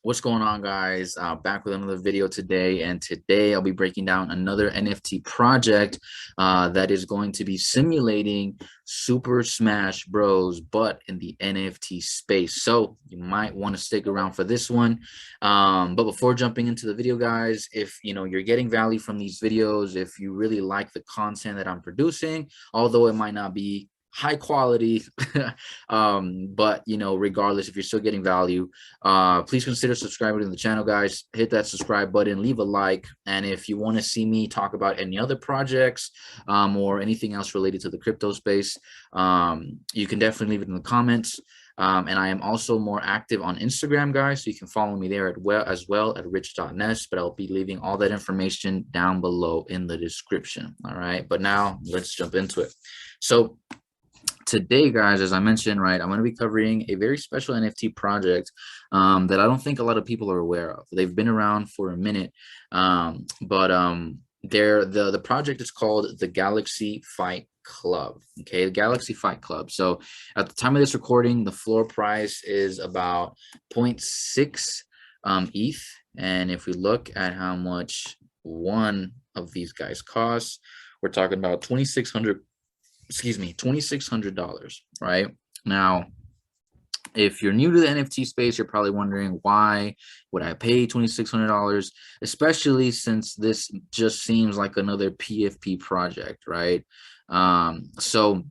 What's going on, guys? Back with another video today, and today I'll be breaking down another NFT project that is going to be simulating Super Smash Bros, but in the NFT space. So you might want to stick around for this one. But before jumping into the video, guys, if you're getting value from these videos, if you really like the content that I'm producing, although it might not be high quality, but regardless, if you're still getting value, please consider subscribing to the channel, guys. Hit that subscribe button, leave a like, and if you want to see me talk about any other projects or anything else related to the crypto space, you can definitely leave it in the comments. And I am also more active on Instagram, guys, so you can follow me there as well at rich.ness, but I'll be leaving all that information down below in the description. All right, but now let's jump into it. So today, guys, as I mentioned, right, I'm going to be covering a very special NFT project that I don't think a lot of people are aware of. They've been around for a minute, but the project is called the Galaxy Fight Club. Okay, the Galaxy Fight Club. So at the time of this recording, the floor price is about 0.6 ETH, and if we look at how much one of these guys costs, we're talking about $2,600, right? Now, if you're new to the NFT space, you're probably wondering, why would I pay $2,600, especially since this just seems like another PFP project, right? So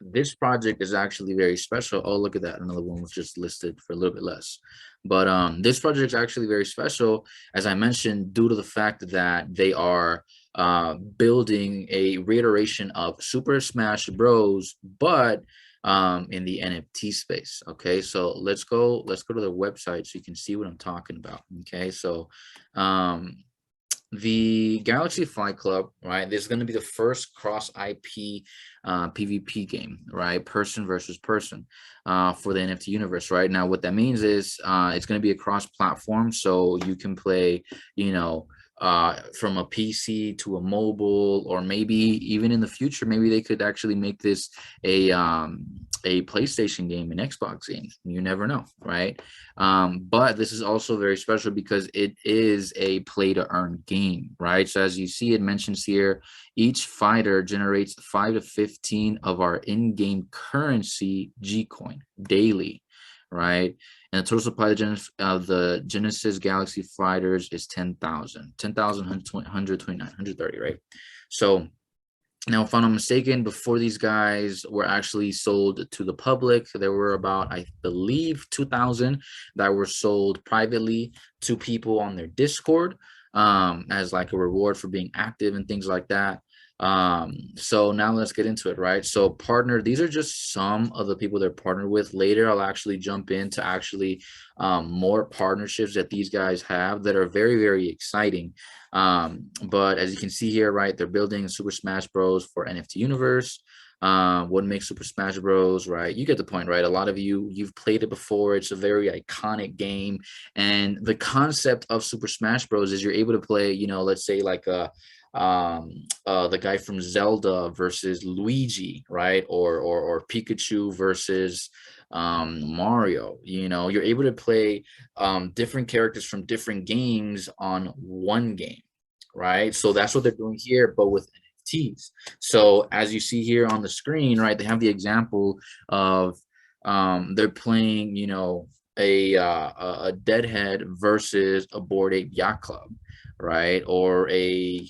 this project is actually very special. Oh, look at that, another one was just listed for a little bit less. But this project is actually very special, as I mentioned, due to the fact that they are building a reiteration of Super Smash Bros, but in the NFT space. Okay, so let's go to the website so you can see what I'm talking about. Okay, so the Galaxy Fight Club, right? This is going to be the first cross IP PvP game, right? Person versus person for the NFT universe, right? Now, what that means is it's going to be a cross platform, so you can play, from a PC to a mobile, or maybe even in the future, maybe they could actually make this a PlayStation game, an Xbox game. You never know, right? But this is also very special because it is a play to earn game, right? So as you see, it mentions here, each fighter generates 5 to 15 of our in-game currency G-Coin daily, right? And the total supply of the Genesis Galaxy fighters is 10,000, 130, right? So now, if I'm not mistaken, before these guys were actually sold to the public, there were about, I believe, 2,000 that were sold privately to people on their Discord as like a reward for being active and things like that. So now let's get into it, right? So these are just some of the people they're partnered with. Later, I'll actually jump into more partnerships that these guys have that are very, very exciting. But as you can see here, right, they're building Super Smash Bros for NFT universe. What makes Super Smash Bros, right? You get the point, right? A lot of you've played it before. It's a very iconic game, and the concept of Super Smash Bros is you're able to play, let's say like the guy from Zelda versus Luigi, right? Or Pikachu versus Mario. You're able to play different characters from different games on one game, right? So that's what they're doing here, but with NFTs. So as you see here on the screen, right, they have the example of they're playing, a Deadhead versus a Bored Ape Yacht Club, right? Or an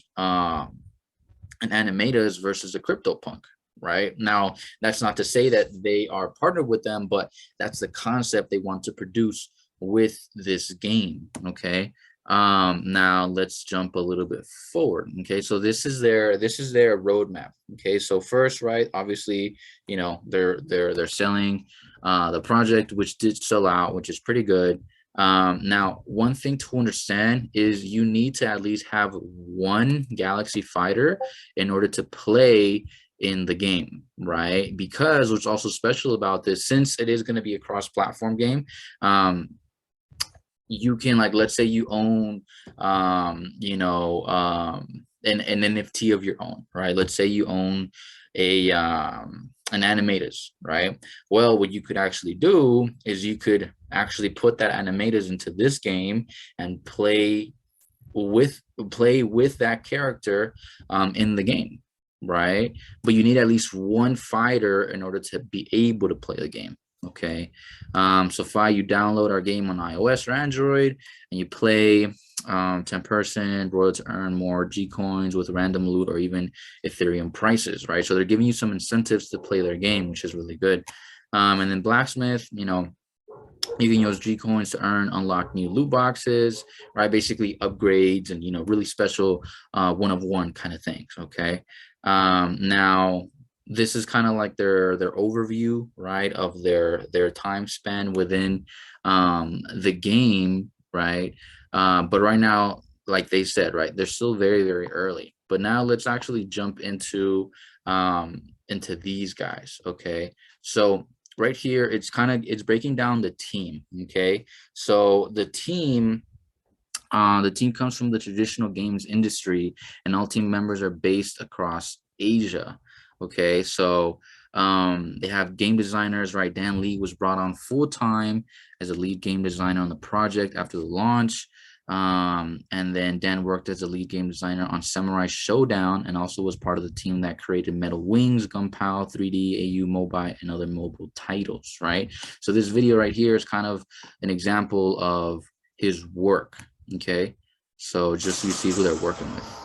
Animators versus a CryptoPunk, right? Now, that's not to say that they are partnered with them, but that's the concept they want to produce with this game. Okay, now let's jump a little bit forward. Okay, so this is their roadmap. Okay, so first, right, obviously, they're selling the project, which did sell out, which is pretty good. Now, one thing to understand is you need to at least have one Galaxy fighter in order to play in the game, right? Because what's also special about this, since it is going to be a cross-platform game, you can, like, let's say you own an NFT of your own, right? Let's say you own a and animators, right? Well, what you could actually do is you could actually put that animators into this game and with that character in the game, right? But you need at least one fighter in order to be able to play the game. Okay, so if you download our game on iOS or Android and you play 10% royal to earn more G coins with random loot or even Ethereum prices, right? So they're giving you some incentives to play their game, which is really good. And then blacksmith, you know, you can use G coins to unlock new loot boxes, right? Basically upgrades and, you know, really special one of one kind of things. Okay. Now this is kind of like their overview, right, of their time span within the game, right? But right now, like they said, right, they're still very, very early. But now let's actually jump into these guys. Okay. So right here, it's breaking down the team. Okay. So the team comes from the traditional games industry, and all team members are based across Asia. Okay, so they have game designers, right? Dan Lee was brought on full time as a lead game designer on the project after the launch. And then Dan worked as a lead game designer on Samurai Showdown and also was part of the team that created Metal Wings, Gunpowder, 3D, AU Mobile, and other mobile titles, right? So this video right here is kind of an example of his work. Okay, so just so you see who they're working with.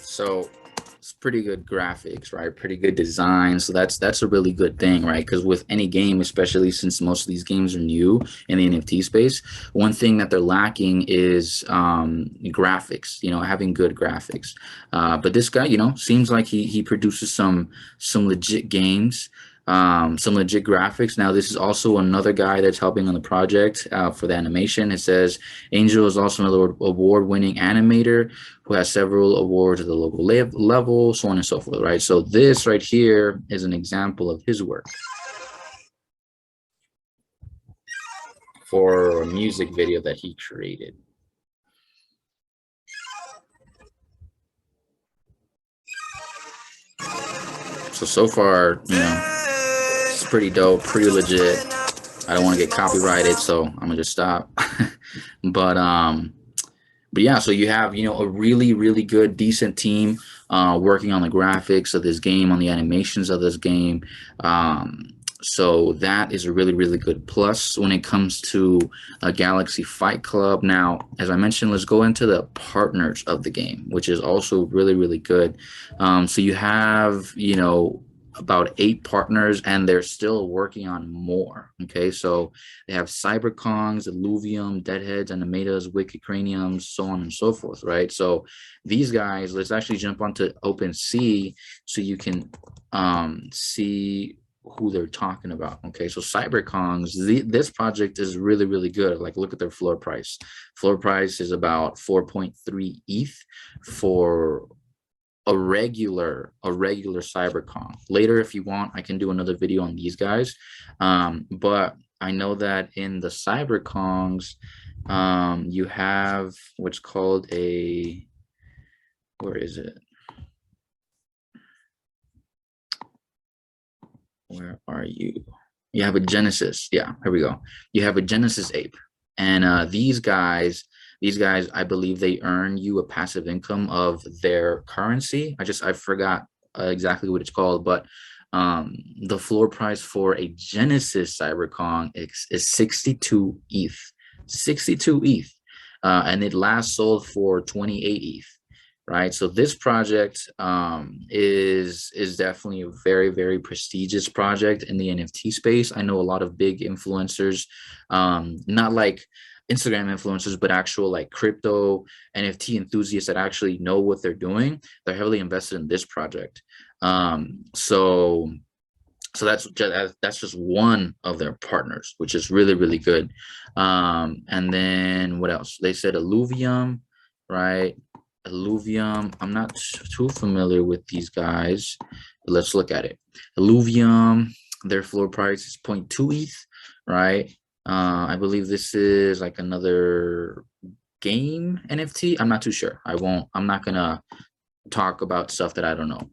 So it's pretty good graphics, right? Pretty good design. So that's a really good thing, right? Because with any game, especially since most of these games are new in the NFT space, one thing that they're lacking is graphics, you know, having good graphics. But this guy, you know, seems like he produces some legit games. Some legit graphics. Now, this is also another guy that's helping on the project for the animation. It says Angel is also another award-winning animator who has several awards at the local level, so on and so forth, right? So this right here is an example of his work for a music video that he created. So far, you know, it's pretty dope, pretty legit. I don't want to get copyrighted, so I'm gonna just stop. but yeah, so you have, you know, a really, really good, decent team working on the graphics of this game, on the animations of this game. So that is a really, really good plus when it comes to a Galaxy Fight Club. Now, as I mentioned, let's go into the partners of the game, which is also really, really good. So you have, you know, about 8 partners, and they're still working on more. Okay, so they have Cyberkongs, Illuvium, Deadheads, Animatas, Wicked Craniums, so on and so forth, right? So these guys, let's actually jump onto OpenSea so you can see who they're talking about. Okay, so Cyberkongs, this project is really, really good. Like, look at their floor price. Floor price is about 4.3 ETH for a regular Cyberkong. Later, if you want, I can do another video on these guys. But I know that in the Cyberkongs, you have what's called a, where is it? Where are you? You have a Genesis. Yeah, here we go. You have a Genesis ape. And these guys, I believe they earn you a passive income of their currency. I forgot exactly what it's called, but the floor price for a Genesis Cyberkong is 62 ETH. 62 ETH. And it last sold for 28 ETH. Right, so this project is definitely a very, very prestigious project in the NFT space. I know a lot of big influencers, not like Instagram influencers, but actual like crypto NFT enthusiasts that actually know what they're doing. They're heavily invested in this project. So that's just one of their partners, which is really, really good. And then what else? They said Illuvium, right? Illuvium, I'm not too familiar with these guys. Let's look at it. Illuvium, their floor price is 0.2 ETH, right? I believe this is like another game NFT. I'm not too sure. I'm not gonna talk about stuff that I don't know.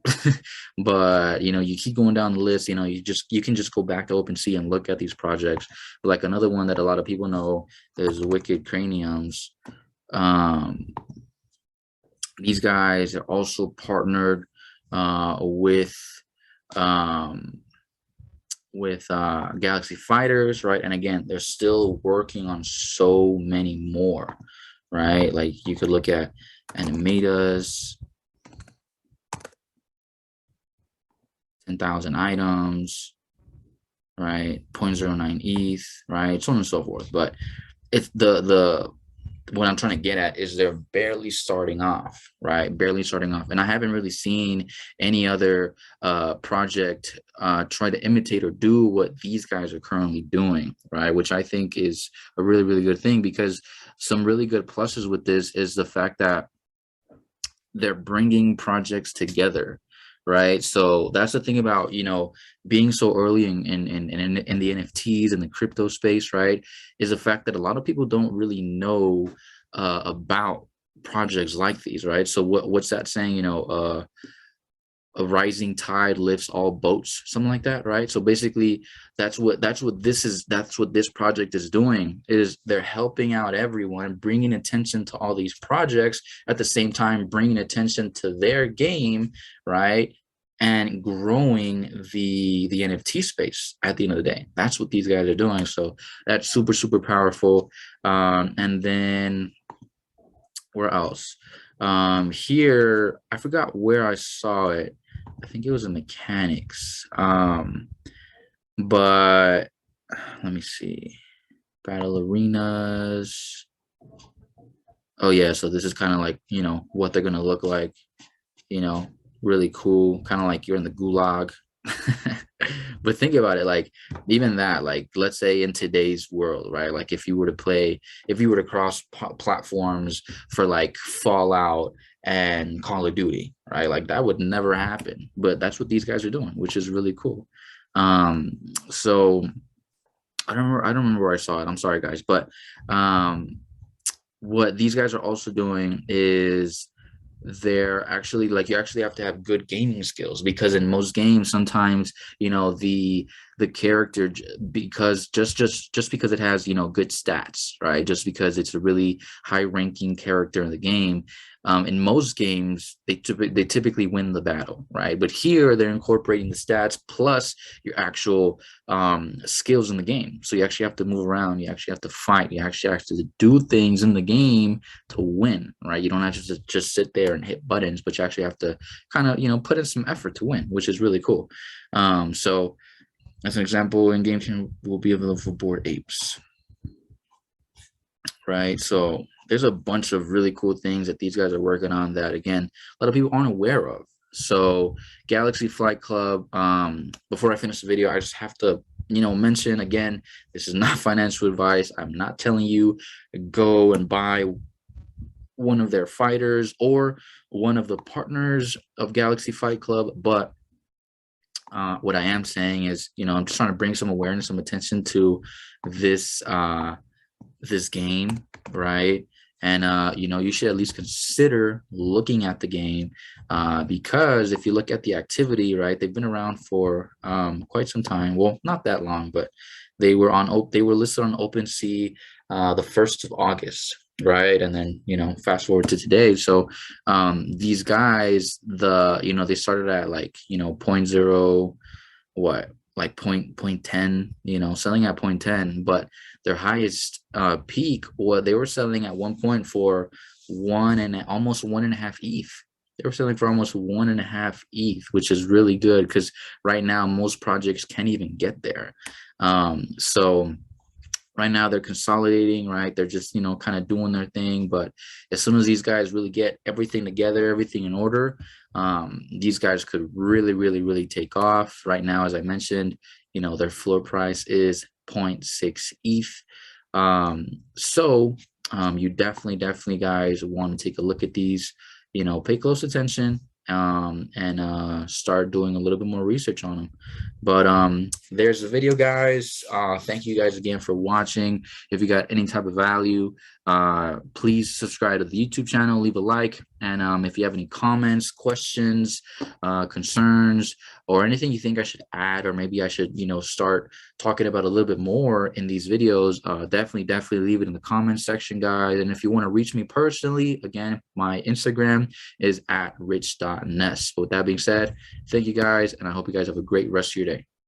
But you know, you keep going down the list, you know, you can just go back to OpenSea and look at these projects. Like another one that a lot of people know is Wicked Craniums. Um, these guys are also partnered with um, Galaxy Fighters, right? And again, they're still working on so many more, right? Like you could look at Animatas, 10,000 items, right? 0.09 ETH, right? So on and so forth. But it's the what I'm trying to get at is they're barely starting off, right? Barely starting off. And I haven't really seen any other project try to imitate or do what these guys are currently doing, right? Which I think is a really, really good thing, because some really good pluses with this is the fact that they're bringing projects together, right? So that's the thing about, you know, being so early in the NFTs and the crypto space, right? Is the fact that a lot of people don't really know about projects like these, right? So what's that saying? You know, a rising tide lifts all boats, something like that, right? So basically that's what this project is doing, is they're helping out everyone, bringing attention to all these projects, at the same time bringing attention to their game, right? And growing the NFT space. At the end of the day, that's what these guys are doing. So that's super, super powerful. And then where else? Here, I forgot where I saw it. I think it was in mechanics. But let me see. Battle arenas. Oh yeah, so this is kind of like, you know, what they're gonna look like, you know, really cool, kind of like you're in the gulag. But think about it, like even that, like let's say in today's world, right? Like if you were to cross platforms for like Fallout and Call of Duty, right? Like that would never happen. But that's what these guys are doing, which is really cool. So I don't remember where I saw it. I'm sorry, guys, but what these guys are also doing is they're actually, like, you actually have to have good gaming skills, because in most games sometimes, you know, the character, because just because it has, you know, good stats, right, just because it's a really high ranking character in the game, in most games they typically win the battle, right? But here they're incorporating the stats plus your actual skills in the game. So you actually have to move around, you actually have to fight, you actually have to do things in the game to win, right? You don't have to just sit there and hit buttons, but you actually have to kind of, you know, put in some effort to win, which is really cool. So as an example, in game will be available for Bored Apes, right? So there's a bunch of really cool things that these guys are working on that, again, a lot of people aren't aware of. So Galaxy Flight Club, before I finish the video, I just have to, you know, mention again, this is not financial advice. I'm not telling you go and buy one of their fighters or one of the partners of Galaxy Fight Club, but what I am saying is, you know, I'm just trying to bring some awareness, some attention to this this game, right? And you know, you should at least consider looking at the game, because if you look at the activity, right, they've been around for quite some time. Well, not that long, but they were listed on OpenSea the 1st of August, right? And then, you know, fast forward to today. So these guys, you know, they started at like, you know, 0.0 what, like point 10, you know, selling at 0.10, but their highest peak, or they were selling at one point for almost 1.5 ETH. They were selling for almost 1.5 ETH, which is really good, because right now most projects can't even get there. So right now they're consolidating, right? They're just, you know, kind of doing their thing. But as soon as these guys really get everything together, everything in order, these guys could really, really, really take off. Right now, as I mentioned, you know, their floor price is 0.6 ETH. So you definitely, guys, want to take a look at these. pay close attention, and start doing a little bit more research on them. But there's the video, guys. Thank you guys again for watching. If you got any type of value, please subscribe to the YouTube channel, leave a like, and if you have any comments, questions, concerns, or anything you think I should add, or maybe I should start talking about a little bit more in these videos, definitely leave it in the comments section, guys. And if you want to reach me personally, again, my Instagram is @rich.ness. With that being said, thank you guys, and I hope you guys have a great rest of your day.